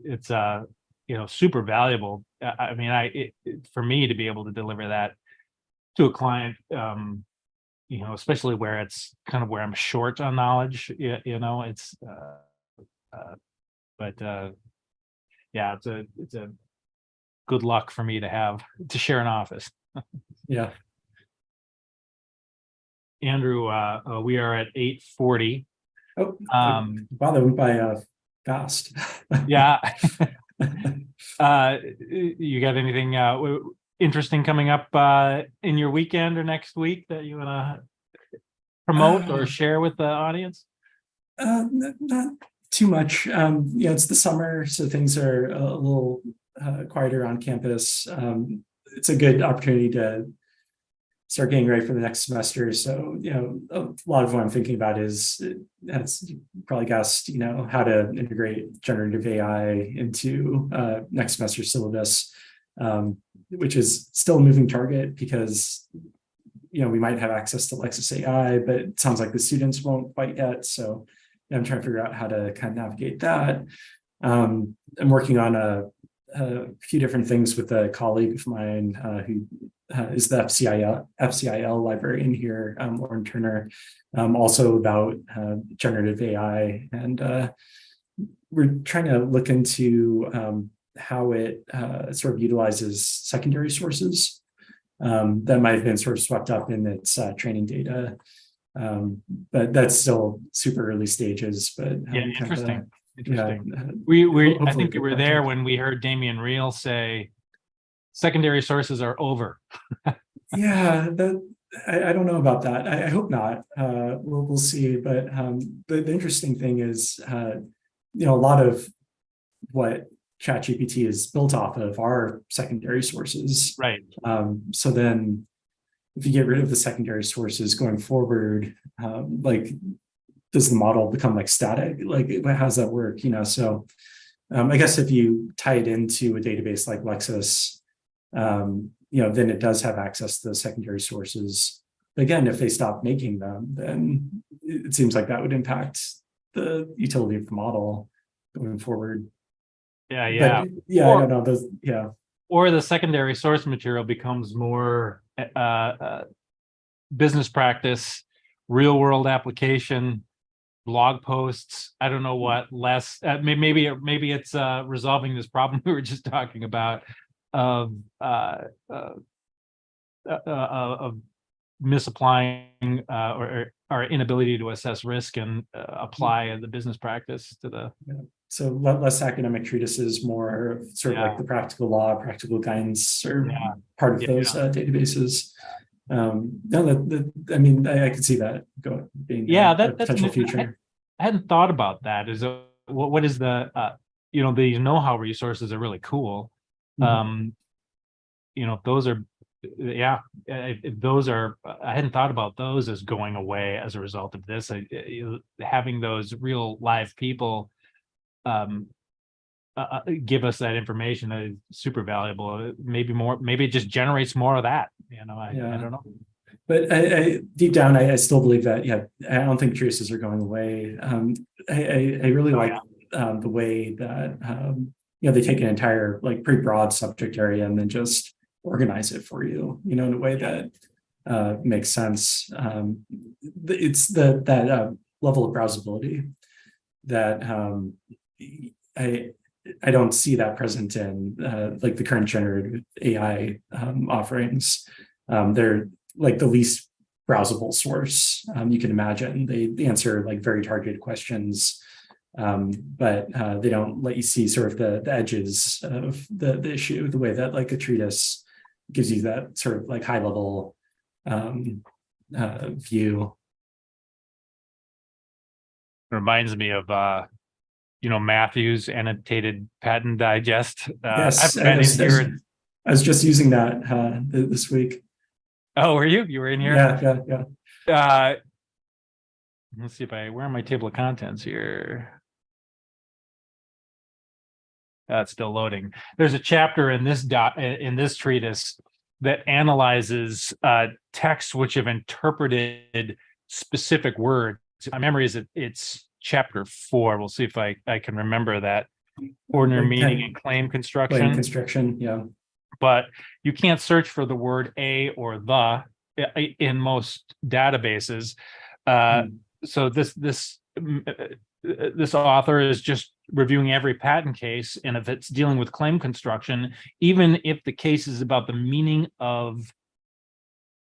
Speaker 1: it's you know, super valuable. I mean, for me to be able to deliver that to a client, you know, especially where it's kind of where I'm short on knowledge, you know, it's but yeah, it's a good luck for me to have to share an office.
Speaker 2: Yeah.
Speaker 1: Andrew, we are at 8:40.
Speaker 2: Oh, wow, that went by fast.
Speaker 1: Yeah. You got anything interesting coming up in your weekend or next week that you want to promote or share with the audience?
Speaker 2: Not too much. Yeah, it's the summer, so things are a little quieter on campus. It's a good opportunity to start getting ready for the next semester. So, you know, a lot of what I'm thinking about is, as you probably guessed, you know, how to integrate generative AI into next semester syllabus, which is still a moving target because, you know, we might have access to Lexis AI, but it sounds like the students won't quite yet. So I'm trying to figure out how to kind of navigate that. I'm working on a few different things with a colleague of mine who is the FCIL librarian here, Lauren Turner, also about generative AI. And we're trying to look into how it sort of utilizes secondary sources that might have been sort of swept up in its training data. But that's still super early stages. But
Speaker 1: yeah, interesting. Interesting.
Speaker 2: Yeah,
Speaker 1: I think you were there when we heard Damian Reel say secondary sources are over.
Speaker 2: Yeah, I don't know about that. I hope not. We'll see. But the interesting thing is, you know, a lot of what ChatGPT is built off of are secondary sources.
Speaker 1: Right.
Speaker 2: So then, if you get rid of the secondary sources going forward, like, does the model become like static? Like, how does that work? You know, so I guess if you tie it into a database like Lexis, you know, then it does have access to the secondary sources. But again, if they stop making them, then it seems like that would impact the utility of the model going forward.
Speaker 1: Yeah.
Speaker 2: But yeah, I don't know. Those, yeah.
Speaker 1: Or the secondary source material becomes more business practice, real world application, blog posts. I don't know what, less. Maybe it's resolving this problem we were just talking about of misapplying or our inability to assess risk and apply the business practice to the.
Speaker 2: Yeah. So less academic treatises, more sort of like the practical law, practical guidance, or part of those databases. No, I mean, I could see that being a potential future.
Speaker 1: I hadn't thought about that. What is the you know, these know-how resources are really cool.
Speaker 2: Mm-hmm.
Speaker 1: You know, if those are, if those are, I hadn't thought about those as going away as a result of this. Having those real live people give us that information is super valuable. Maybe it just generates more of that. You know, I don't know.
Speaker 2: But I deep down, I still believe that, yeah, I don't think treatises are going away. I really like the way that, you know, they take an entire, like, pretty broad subject area and then just organize it for you, you know, in a way that makes sense. It's that level of browsability that I don't see that present in like the current generative AI offerings. They're like the least browsable source you can imagine. They answer like very targeted questions, but they don't let you see sort of the edges of the issue, the way that like a treatise gives you that sort of like high level view.
Speaker 1: Reminds me of Matthews annotated patent digest.
Speaker 2: Yes,
Speaker 1: I've been in here.
Speaker 2: I was just using that this week.
Speaker 1: Oh, were you? You were in here?
Speaker 2: Yeah.
Speaker 1: Let's see if where are my table of contents here? It's still loading. There's a chapter in this treatise that analyzes texts which have interpreted specific words. My memory is that it's chapter 4. We'll see if I can remember that. Ordinary meaning and claim construction.
Speaker 2: Claim construction, yeah.
Speaker 1: But you can't search for the word a or the in most databases. So this author is just reviewing every patent case, and if it's dealing with claim construction, even if the case is about the meaning of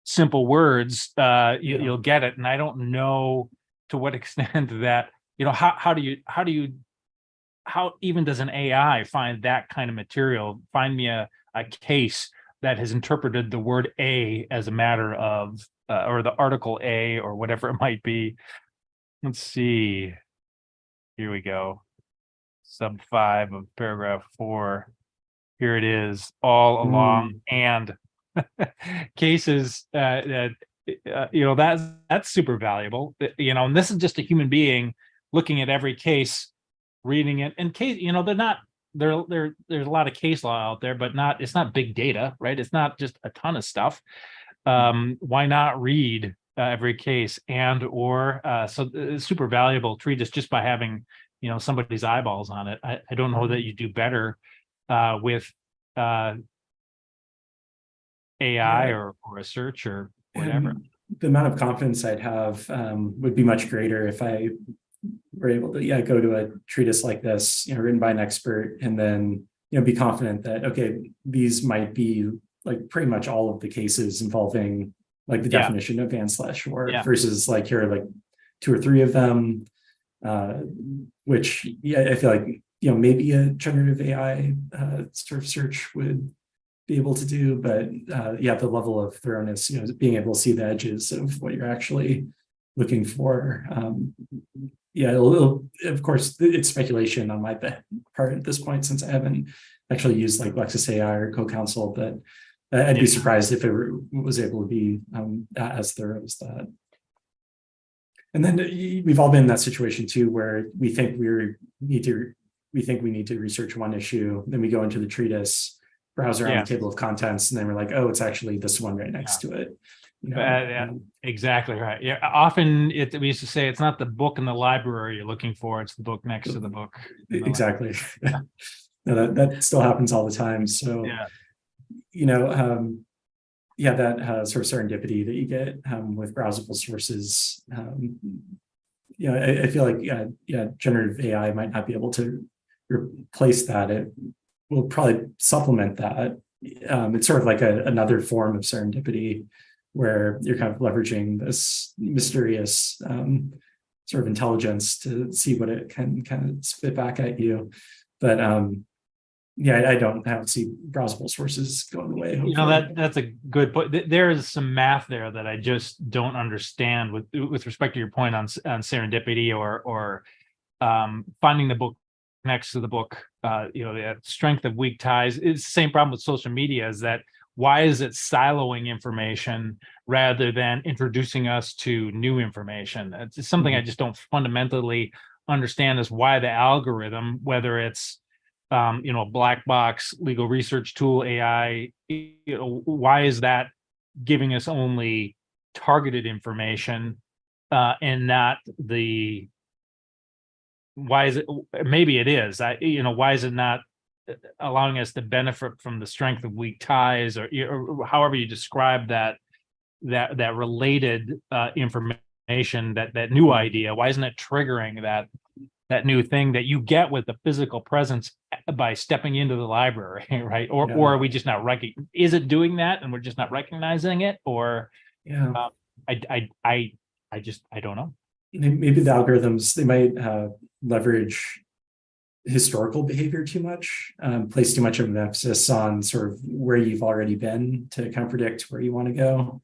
Speaker 1: simple words, you'll get it. And I don't know to what extent that, how even does an AI find that kind of material? Find me a case that has interpreted the word a as a matter of or the article a or whatever it might be. Let's see. Here we go. Sub 5 of paragraph 4. Here it is, all along, and cases that's super valuable. And this is just a human being looking at every case, reading it. And case, they're not there's a lot of case law out there, but it's not big data, right? It's not just a ton of stuff. Why not read every case so it's super valuable treatise just by having somebody's eyeballs on it. I don't know that you do better with AI or a search or whatever.
Speaker 2: And the amount of confidence I'd have would be much greater if I were able to go to a treatise like this, written by an expert, and then be confident that these might be like pretty much all of the cases involving like the definition of van/Shore versus like here are like 2 or 3 of them, which I feel like maybe a generative AI sort of search would be able to do, but the level of thoroughness, being able to see the edges of what you're actually looking for. Of course, it's speculation on my part at this point, since I haven't actually used like Lexis AI or CoCounsel, but I'd be surprised if it was able to be as thorough as that. And then we've all been in that situation too, where we think we need to research one issue, then we go into the treatise, browse around the table of contents, and then we're like, oh, it's actually this one right next to it.
Speaker 1: Exactly right. Yeah, often we used to say it's not the book in the library you're looking for; it's the book next to the book.
Speaker 2: Exactly. No, that still happens all the time. So, that sort of serendipity that you get with browsable sources. I feel like generative AI might not be able to replace that. It will probably supplement that. It's sort of like another form of serendipity, where you're kind of leveraging this mysterious sort of intelligence to see what it can kind of spit back at you. But I don't see browsable sources going away. Hopefully.
Speaker 1: That's a good point. There is some math there that I just don't understand with respect to your point on serendipity or finding the book next to the book. The strength of weak ties. It's the same problem with social media, is that why is it siloing information rather than introducing us to new information? It's something I just don't fundamentally understand, is why the algorithm, whether it's a black box legal research tool, AI, why is that giving us only targeted information and not why is it, maybe it is, why is it not allowing us to benefit from the strength of weak ties, or however you describe that related information, that new idea? Why isn't it triggering that new thing that you get with the physical presence by stepping into the library, right? Or are we just not is it doing that and we're just not recognizing it? Or I don't know.
Speaker 2: Maybe the algorithms, they might leverage historical behavior too much, place too much of an emphasis on sort of where you've already been to kind of predict where you want to go.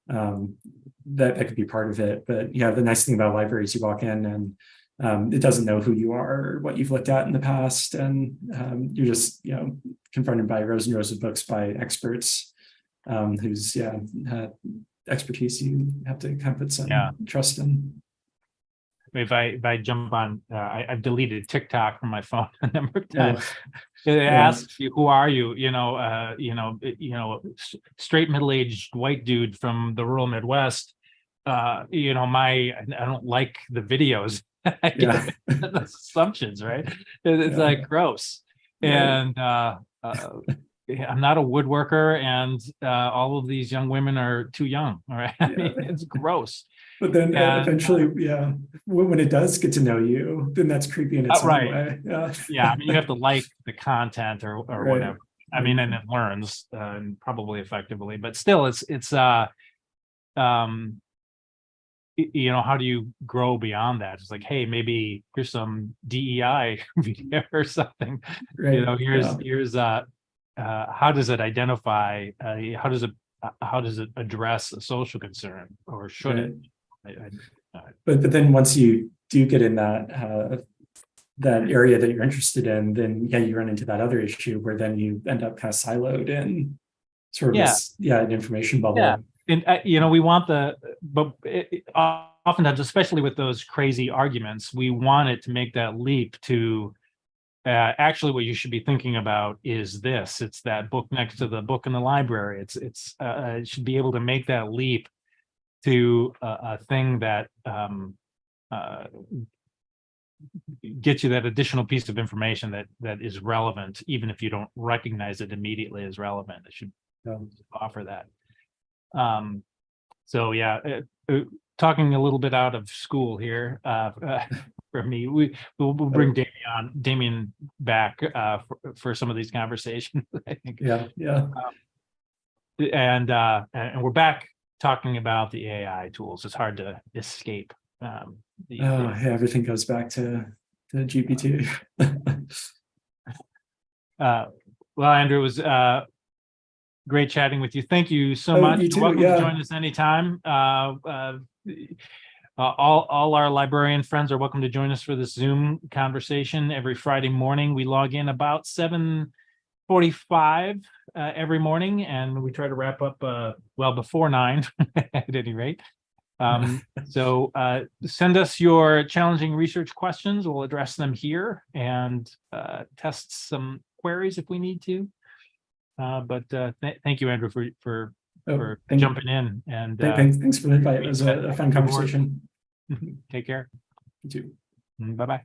Speaker 2: That could be part of it. But the nice thing about libraries, you walk in and It doesn't know who you are or what you've looked at in the past, and you're just confronted by rows and rows of books by experts whose expertise you have to kind of put some trust in.
Speaker 1: If I jump on, I've deleted TikTok from my phone a number of
Speaker 2: Oh,
Speaker 1: times. It asks you, who are you? Straight middle-aged white dude from the rural Midwest. I don't like the videos. I get the assumptions, right? It's like gross. And I'm not a woodworker, and all of these young women are too young. All right, I mean, it's gross.
Speaker 2: But then eventually, when it does get to know you, then that's creepy in its own way.
Speaker 1: I mean, you have to like the content or whatever. I mean, and it learns probably effectively, but still, it's how do you grow beyond that? It's like, hey, maybe here's some DEI video or something.
Speaker 2: Right.
Speaker 1: Here's how does it identify? How does it address a social concern, or should it?
Speaker 2: But then once you do get in that area that you're interested in, then you run into that other issue where then you end up kind of siloed in sort of an information bubble.
Speaker 1: And we want oftentimes, especially with those crazy arguments, we want it to make that leap to actually what you should be thinking about is this. It's that book next to the book in the library. It should be able to make that leap to a thing that gets you that additional piece of information that is relevant, even if you don't recognize it immediately as relevant. It should offer that. Talking a little bit out of school here for me, we'll bring Damien back for some of these conversations, I think. And we're back talking about the AI tools. It's hard to escape.
Speaker 2: Everything goes back to GPT.
Speaker 1: Well, Andrew, it was great chatting with you. Thank you so much.
Speaker 2: You too,
Speaker 1: welcome to join us anytime. All our librarian friends are welcome to join us for this Zoom conversation every Friday morning. We log in about 7:45 every morning, and we try to wrap up before 9 at any rate. So send us your challenging research questions. We'll address them here and test some queries if we need to. Thank you, Andrew, for jumping in. And
Speaker 2: thanks for the invite. It was a fun conversation.
Speaker 1: Take care.
Speaker 2: You too.
Speaker 1: Bye-bye.